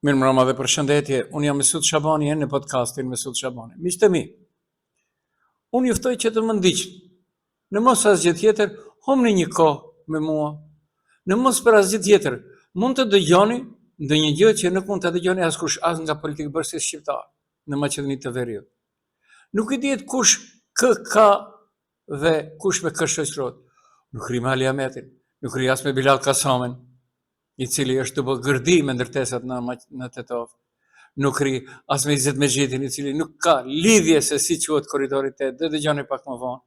Mirë mbrëma dhe përshëndetje, unë jam Mesut Shabani në podcastin Mesut Shabani. Miqtë e mi, unë juftoj që të më ndiqni, në mos asgjë tjetër, humni një kohë me mua, në mos për asgjë tjetër, mund të dëgjoni ndonjë gjë që nuk mund të dëgjoni askush as nga politikë bërësi shqiptar në Maqedoni të Veriut. Nuk I dihet kush kë ka dhe kush me kë shoqërohet. Nuk rri me Ali Ahmetin, nuk rri as me Bilal Kasamin, I cili është të bë gërdi me ndërtesat në Tetov. Nuk rri as me Izet Mexhitin, I cili nuk ka lidhje se si quhet korridori 8, dhe dëgjoni pak më vonë.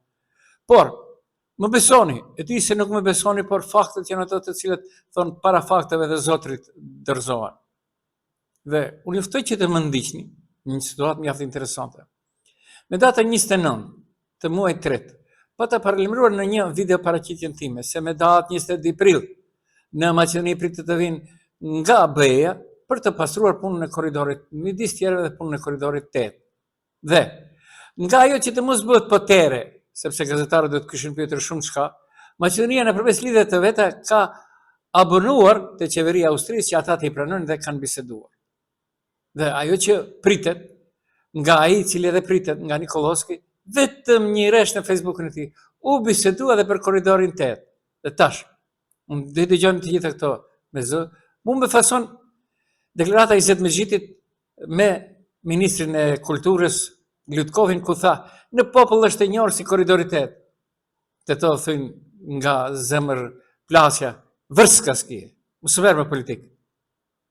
Por, më besoni, e di se nuk më besoni, por faktet janë ato të cilat thonë para fakteve dhe Zotrit dorëzohen. Dhe unë juftoj që të më ndiqni në një situatë mjaft interesante. Me datën 29 të muajit 3, pata paralajmëruar në një video paraqitjen time se me datën 22 prill në Maqedoni pritet të vinë nga BE-ja për të pastruar punën e korridorit, midis tjerëve dhe punën e korridorit 8. Dhe nga ajo që të mos bëhet potere, sepse gazetarët do të kishin pyetur shumë çka, Maqedonia nëpërmes lidhjeve të veta ka abonuar te qeveria e Austrisë që ata të I pranojnë dhe kanë biseduar. Dhe ajo që pritet nga ai I cili edhe pritet nga Nikolovski, vetëm një rresht në Facebookun e tij, u bisedua edhe për korridorin 8. Dhe tash unë dhe dëgjoni të gjitha këto me zë, mu më fason deklarata I Izet Mexhitit me ministrin e kulturës Lutkovin ku tha, në popull është e njohur si korridori 8. Të to thënë nga zemër plasja, vërska s'kije, mos merr me politikë.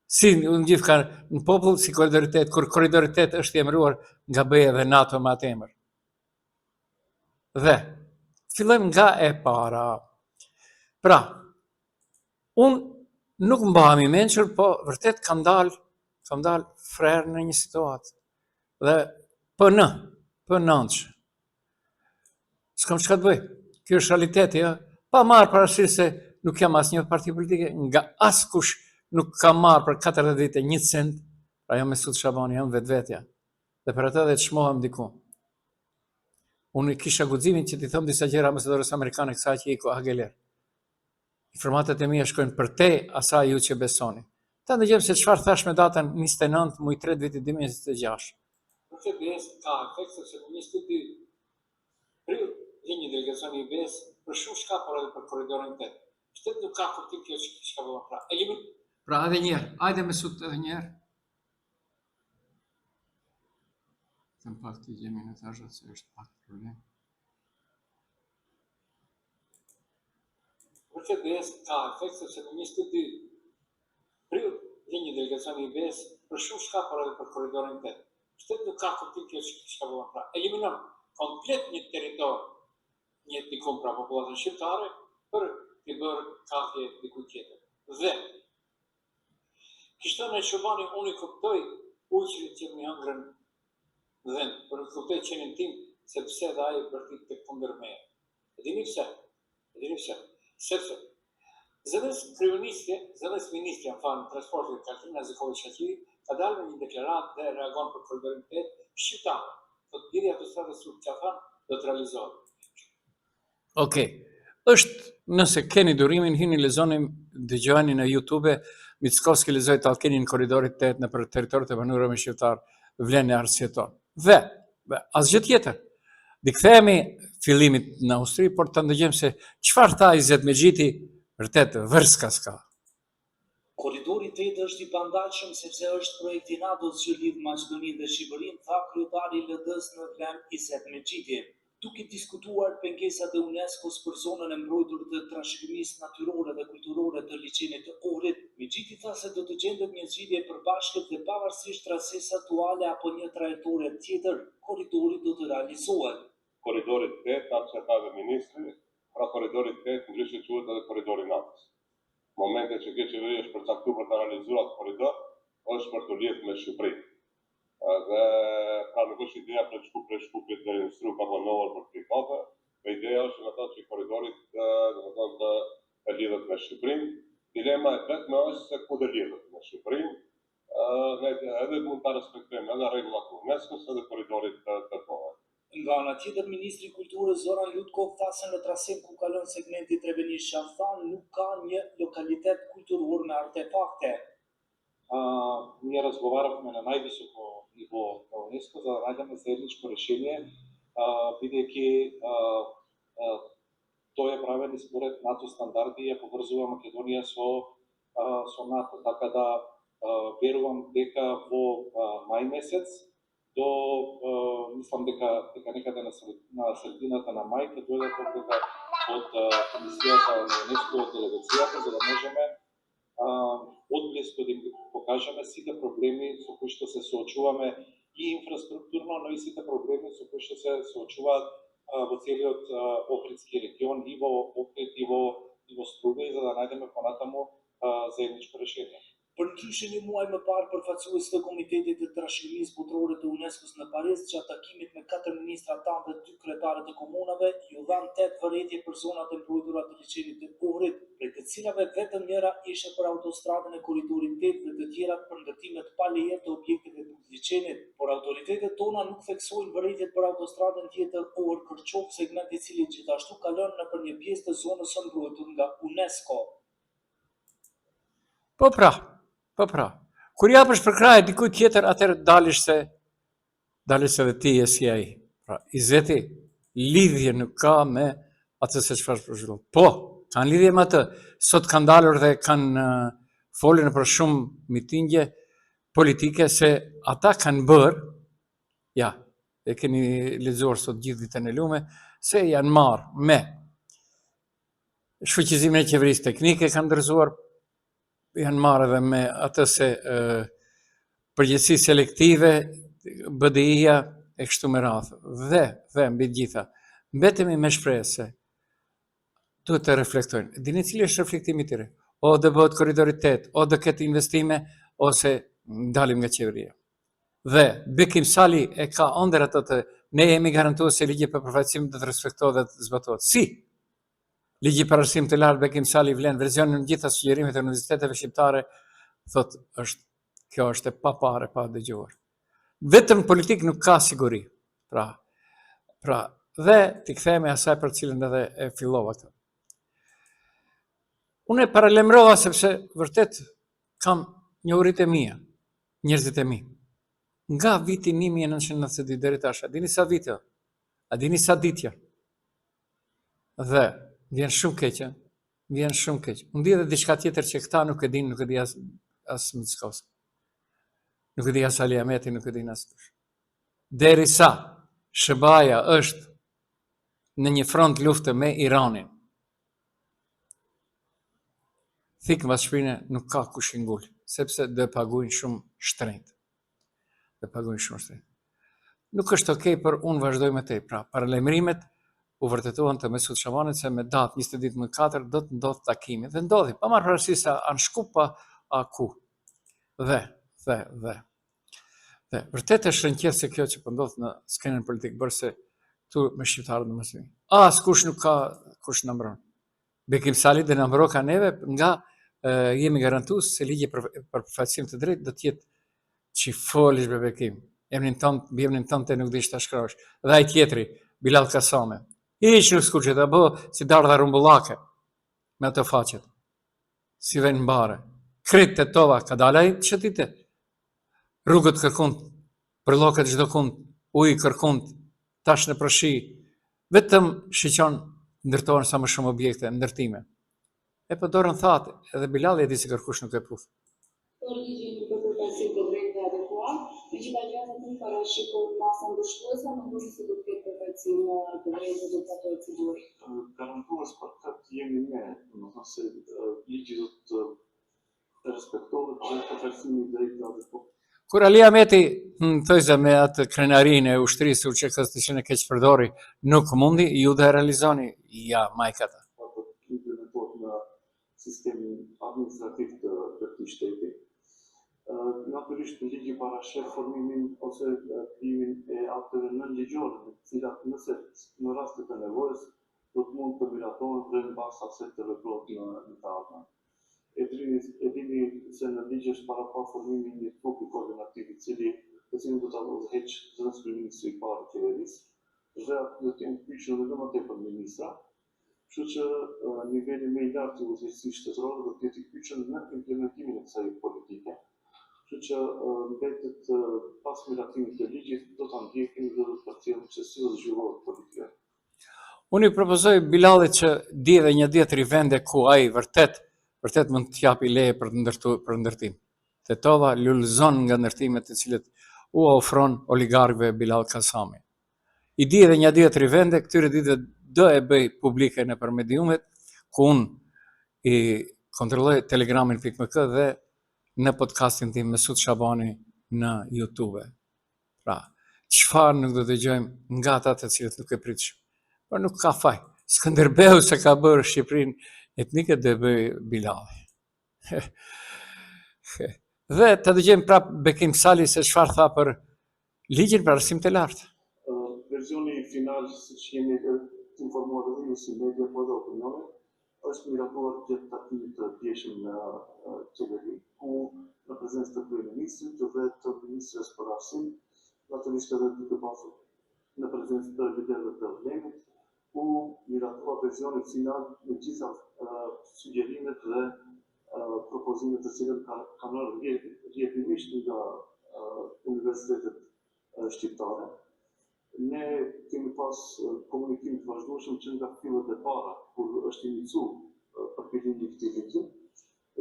Si unë gjithë ka në popull si korridori 8, kur korridori 8 është I emëruar nga BE dhe NATO me atë emër. Dhe fillojmë nga e para. Pra, unë nuk mbaham I mençur, po vërtet kam dal frerë në një situatë. Dhe nënç. S'kam çka të bëj. Ky është realiteti, ja. Pa marrë parasysh se nuk jam asnjë parti politike, nga askush nuk ka marrë për 40 vite 1 cent, pra jam Mesut Shabani, jam vetvetja. Dhe për atë dhe të shmohem diku. Unë kisha guximin që t'i them disa gjëra ambasadorës amerikane kësaj që iku Hageler. Informatat e mia shkojnë për te asaj ju që besoni. Ta ndëgjojmë se çfarë thash me datën 29 muaj 3 vitit 2026. Këtë BE-s ka efekt sepse në 22 prill një delegacion I BE-s për shumë shka, por edhe për korridorin 8. Shteti nuk ka kuptim kjo çka bëhen pra. Pra edhe një herë, hajde Mesut edhe një herë. Të pak të gjemi në tashët se është pak problem. Këtë BE-s ka efekt sepse në 22 prill një delegacion I BE-s për shumë shka, por edhe për korridorin 8. Shteti nuk ka kuptim kjo çka bëhen pra. Eliminon komplet një territor, një etnikum pra popullatën shqiptare për të bërë kafje diku tjetër. Dhe kishton e Shobani unë I kuptoj uqërin që më hëngrën dhe për të kuptoj qenin tim sepse dhe ai bërtit të kundër meje. E dini pse? Sepse zëvës ministri transportit Katrina Ziković-Shaqiri ka dalë me një deklaratë dhe reagon për korridorin 8 shqiptar. Do të lidhja të stratës Turqafan do të realizohet. Okej. Nëse keni durimin, hini lexoni, dëgjoni në YouTube, Mickovski lexoi tallkenin korridorit 8 në për territorit e banuara me shqiptar, vlen e arsyeton. Dhe asgjë tjetër. Dikthehemi fillimit në Austri, por të ndëgjojmë se çfarë tha Izet Mexhiti, vërtet vërska s'ka. Korridori 8 është I pandajshëm sepse është projekti I NATO-s që lidh Maqedoninë dhe Shqipërinë, tha kryetari I LD-s në Vlen Izet Mexhiti. Duke diskutuar pengesat e UNESCO-s për zonën e mbrojtur të trashëgimisë natyrore dhe kulturore të liçenit të Ohrit, Mexhiti tha se do të gjendet një zgjidhje e përbashkët dhe pavarësisht trasesë aktuale apo një trajektore tjetër, korridori do të realizohet. Korridori 8, atë që tha dhe ministri, pra korridori 8 ndryshe quhet edhe korridori NATO-s. Momentet që kjo qeveri është përcaktuar për të realizuar atë korridor, është për të lidhur me Shqipërinë. Dhe ka nuk është ideja për Shkupit dhe instruk apo novër për Trikove, dhe ideja është në thotë që korridorit të lidhet me Shqipërinë. Dilema e vetme është se ku të lidhet me Shqipërinë, ne edhe mund ta respektojmë edhe rregullat e UNESCO-s edhe korridorit të kohës. Nga ana tjetër, ministri I Kulturës Zoran Lutkov tha se në trasin ku kalon segmenti Trebenish-Sharfan nuk ka një lokalitet kulturor me artefakte. ние разговарахме на най-високо ниво на УНЕСКО, за да најдеме заедничко решение, бидејќи тој е правен според НАТО стандарди и ја поврзува Македонија со НАТО. Така да верувам дека во мај месец мислам дека некаде на средината на мај ќе дојде од комисијата на УНЕСКО, од делегацијата, за да можеме одблиско да покажеме сите проблеми со кои што се соочуваме и инфраструктурно, но и сите проблеми со кои што се соочуваат во целиот Охридски регион и во Охрид и во Струмја, за да најдеме понатаму заедничко решение. Përndryshe një muaj më parë, përfaqësues të Komitetit të Trashëgimisë Botërore të UNESCO-s në Paris, gjatë takimit me 4 ministra tanë dhe 2 kryetarë të komunave, ju dhanë 8 vërejtje për zonat e mbrojtura të liçenit të Ohrid, prej të cilave vetëm njëra ishte për autostradën e korridorit 8 dhe të tjerat për ndërtimet pa leje të objekteve të liçenit, por autoritetet tona nuk theksojnë vërejtjet për autostradën tjetër Ohrid-Kërçov, segment i cili gjithashtu kalon nëpër një pjesë të zonës së mbrojtur nga UNESCO. Po pra. Kur japësh për krahë dikujt tjetër, atëherë dalish se dhe ti je si ai. Pra, i Zeti lidhje nuk ka me atë se çfarë përshkruan. Po, kanë lidhje me atë. Sot kanë dalur dhe kanë folën për shumë mitingje politike se ata kanë bërë, ja, e keni lexuar sot gjithë ditën e lume, se janë marrë me shfuqizimin e qeverisë teknike, kanë ndërzuar, janë marrë edhe me atë se përgjegjësi selektive, BDI-ja e kështu me radhë. Dhe mbi gjitha, mbetemi me shpresë se duhet të reflektojnë. Dini cili është reflektimi i tyre? O do bëhet korridori 8, o do ketë investime, ose dalim nga qeveria. Dhe Bekim Sali e ka ëndër atë të ne jemi garantuar se ligji për përfaqësim do të respektohet dhe të zbatohet. Si? Ligji për arsim të lartë Bekim Sali vlen versionin në gjitha sugjerimet e universiteteve shqiptare, thot kjo është e pa pare, pa dëgjuar. Vetëm politik nuk ka siguri. Pra, dhe t'i kthehemi asaj për cilën edhe e fillova këtë. Unë e paralemrova sepse vërtet kam njohurit e mia, njerëzit e mi. Nga viti 1992 deri tash, a dini sa vite? A dini sa ditë? Dhe vjen shumë keq. Unë di edhe diçka tjetër që këta nuk e din, nuk e di as Mickosi. Nuk e di as Ali Ahmeti, nuk e di as kush. Derisa SBA-ja është në një front lufte me Iranin, thikë mbas shpine nuk ka kush i ngul, sepse do e paguajnë shumë shtrenjtë. Nuk është okej, për unë vazhdoj me te. Pra, paralajmërimet u vërtetuan të Mesut Shabanit se me datë 20/4 do të ndodh takimi. Dhe ndodhi, pa marrë parasysh se a në Shkup a ku. Dhe vërtet është rënqese kjo që po ndodh në skenën politik, bërse tu me shqiptarët në mësimi. Askush nuk ka kush na mbron. Bekim Sali dhe na mbro ka neve nga jemi garantues se ligji për përfaqësim të drejtë do të jetë që folish me Bekim. Emrin tënd nuk dish ta shkrosh. Dhe ai tjetri, Bilal Kasame. Hiç nuk skuqet ta bë si dardha rumbullake me ato faqet. Si vjen mbare. Krit të tova ka dalaj çetite. Rrugët kërkund, për lloket çdo kund, ujë kërkund, tash në përshi, vetëm shiqon ndërtohen sa më shumë objekte, ndërtime. E po dorën thatë, edhe Bilal e di se kërkush nuk e puth. Por ligji për përfaqësim të drejtë adekuat, megjithatë nuk parashikohet masa ndëshkuese, në mënyrë se do të ketë përfaqësim të drejtë dhe të ato procedurë. Garantues për këtë jemi ne, domethënë se ligji do të respektohet dhe përfaqësimi i drejtë adekuat. Kur Ali Ahmeti thojza me atë krenarinë e ushtrisë që kësë në keq përdori, nuk mundi, ju dhe realizoni, ja, majkata. Implementohet në sistemin administrativ të këtij shteti. Natyrisht ligji parashef formimin ose krijimin e akteve nënligjore, të cilat nëse në rastet e nevojës do të mund të miratohen dhe në bazë asaj të veprohet në të ardhmen. E dini se në ligj është para pa formimi një trupi koordinativ i cili do ta udhëheqë zëvendës kryeministri i parë i qeverisë, dhe aty do të jenë kyçur edhe më tepër ministra. Kështu që niveli më i lartë i udhëheqësisë shtetërore do të jetë i kyçur në implementimin e kësaj politike. që mbetet pas miratimit të ligjit do ta ndjekim dhe do të përcjellim se si do zhvillohet politika. Unë i propozoj Bilalit që di edhe një 10 vende ku ai vërtet mund të japi leje për ndërtim. Tetova lullëzon nga ndërtimet të cilët u ofron oligarkëve Bilal Kasami. I di edhe një 10 vende, këtyre ditëve do e bëj publike nëpër mediumet, ku unë i kontrolloj telegramin.mk dhe në podcastin tim Mesut Shabani në YouTube. Pra, çfarë nuk do të dëgjojmë nga ata të cilët nuk e pritshim. Por nuk ka faj. Skënderbeu se ka bërë Shqipërinë etnike dhe bëj Bilali. Dhe të dëgjojmë prap Bekim Sali se çfarë tha për ligjin për arsim të lartë. Versioni final, siç jemi informuar edhe ju si media po dhe opinione, është miratuar gjatë takimit të djeshëm në qeveri, ku në prezencë të kryeministrit dhe të ministres për arsim, natyrisht edhe duke pasur në prezencë të liderëve të vlenit, ku miratua versioni final me gjitha sugjerimet dhe propozimet të cilët kanë ardhur rrjedhimisht nga universitetet shqiptare. Ne kemi pas komunikim të vazhdueshëm që nga fillet e para, kur është iniciuar përfilimi i këtij ligji,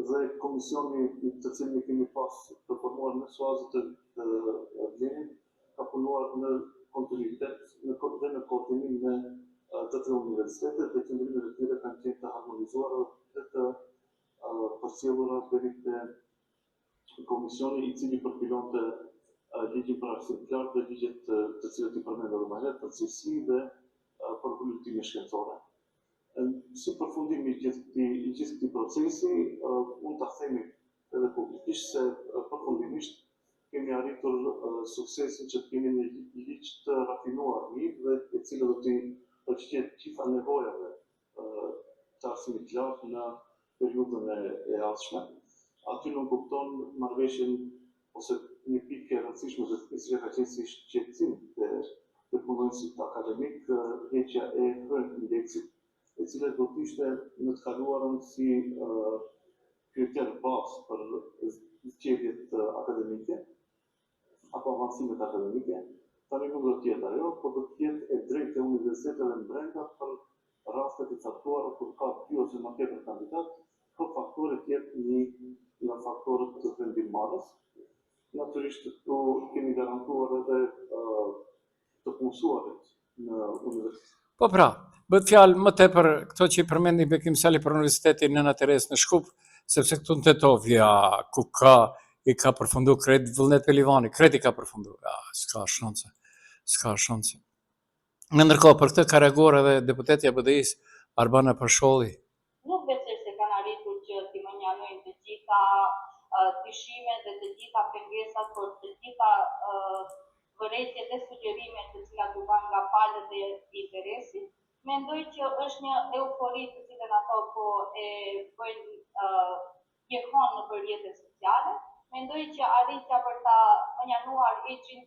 dhe komisioni të cilin kemi pas të formuar në suazët të vlenit, ka punuar në kontinuitet dhe në koordinim me të tre universitetet dhe qëndrimet e tyre kanë qenë të harmonizuara dhe të përcjellura deri te komisioni i cili përfilonte ligjin për arsim të lartë dhe ligjet të cilët i përmendëm edhe më herët për cilësi dhe për politike shkencore. Si përfundim i gjithë këtij procesi, mund ta themi edhe publikisht se përfundimisht kemi arritur suksesin që të kemi një ligj të rafinuar mirë dhe i cili do të përgjigjet gjitha nevojave të arsimit të lartë në periudhën e ardhshme. Aty nuk kupton marrëveshjen ose një pikë e rëndësishme dhe të cilë ka qenë si shqetësim të punonësit akademik, heqja e indeksit, e cila do të ishte në të kaluarën si kriter bazë për zgjedhjet akademike apo avancimet akademike. Tani nuk do të jetë ajo, por do të jetë e drejtë e universiteteve në brenda për rastet e caktuara kur ka 2 ose më tepër kandidat, për faktore të jetë një nga faktorët të vendimmarrës. Natyrisht këtu kemi garantuar edhe të punësuarit në universitet. Po pra, bëhet fjalë më tepër këto që i përmendi Bekim Sali për Universitetin Nëna Teresë në Shkup, sepse këtu në Tetovja, ku i ka përfundu Kredi Vullnet Pelivani, Kredi ka përfundu, s'ka shanse. Në ndërkohë, për këtë ka reaguar edhe deputetja BDI-s Arbana Përsholli. Nuk besoj se kanë arritur që t'i menjanojnë të gjitha dyshimet dhe të gjitha pengesat, por të gjitha vërejtjet dhe sugjerimet të cilat u ban nga palët e interesit. Mendoj që është një eufori të cilën ato po e bëjnë jehon në rrjetet sociale. Mendoj që arritja për ta menjanuar indeksin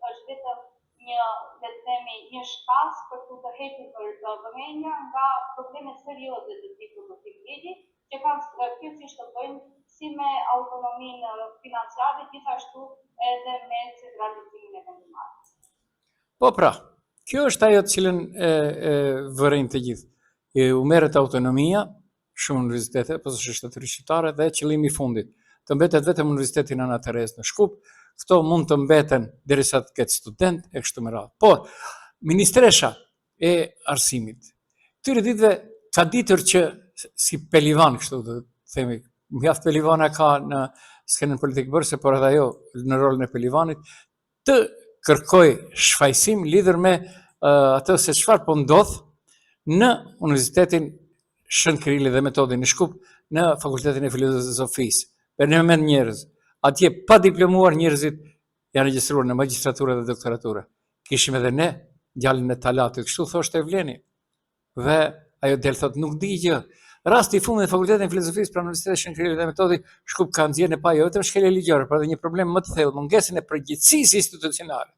është vetëm një shkas për të hequr për vëmendja nga problemet serioze të tipit të këtij ligji, që kanë kryesisht të bëjnë si me autonominë financiare, gjithashtu edhe me centralizimin e vendimmarrjes. Po pra, kjo është ajo të cilën vërejnë të gjithë. U merret autonomia, shumë universitete, po së shtetërisë shqiptare, dhe qëllimi i fundit. Të mbetet vetëm Universiteti Nëna Teresë në Shkup, këto mund të mbeten derisa të ketë student e kështu me radhë. Por, Ministresha e Arsimit, këtyre ditëve ka ditur që si Pelivan, kështu të themi, mjaft Pelivana ka në skenën politikë bërse, por edhe ajo në rolin e Pelivanit, të kërkoj shfaqsim lidhur me atë se çfarë po ndodh në Universitetin Shën Kirilli dhe Metodhi në Shkup, në Fakultetin e Filozofisë. Për në moment njerëz, atje pa diplomuar njerëzit janë regjistruar në magjistraturë dhe doktoraturë. Kishim edhe ne djalin e Talatit, kështu thoshte Vleni. Dhe ajo del thot nuk di gjë. Rasti i fundit në Fakultetin e Filozofisë pranë Universitetit Shën Kirilli dhe Metodhi Shkup ka nxjerrë në pa jo vetëm shkelje ligjore, por edhe një problem më të thellë, mungesën e përgjegjësisë institucionale.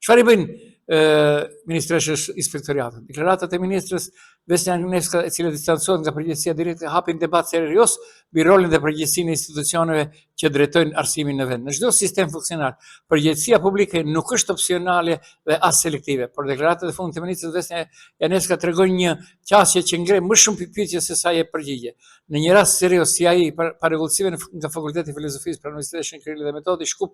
Çfarë i bëjnë Ministreshës Inspektoriatët. Deklaratat e Ministrës Vesna Agneska, e cila distancohet nga përgjegjësia direkte, hapin debat serioz mbi rolin dhe përgjegjësinë e institucioneve që drejtojnë arsimin në vend. Në çdo sistem funksionar, përgjegjësia publike nuk është opsionale dhe as selektive, por deklaratat e fundit të Ministrës Vesna Agneska tregojnë një qasje që ngre më shumë pikpyetje se sa jep përgjigje. Në një rast serioz si ai pa rregullësive nga Fakulteti i Filozofisë për Universitetin Shënkrili dhe Metodi Shkup,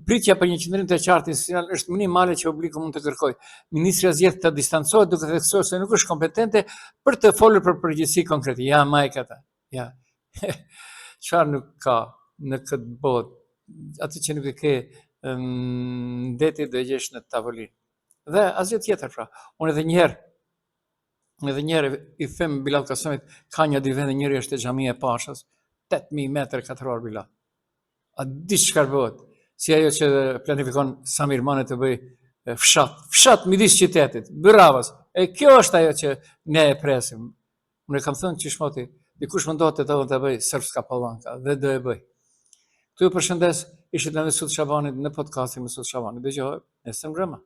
pritja për një qëndrim të qartë institucional është minimale që publiku mund të kërkojë. Ministria zgjedh të distancohet duke theksuar se nuk është kompetente për të folur për përgjegjësi konkrete. Ja, majkata. Ja. Çfarë nuk ka në këtë botë? Atë që nuk e ke ndeti do e gjesh në tavolinë. Dhe asgjë tjetër pra. Unë edhe një herë i them Bilal Kasumit, ka një dy vende, njëri është e xhamia e Pashës, 8000 metër katror Bilal. A di çfarë bëhet? Si ajo që planifikon Samir Mane të bëj fshat midis qytetit, Byravës. E kjo është ajo që ne e presim. Unë e kam thënë që shmoti, dikush mundohet të bëj Srpska Palanka dhe do e bëj. Këtu ju përshëndes, ishit në Mesut Shabanit në podcastin Mesut Shabanit. Dëgjohet, nesër mbrëma.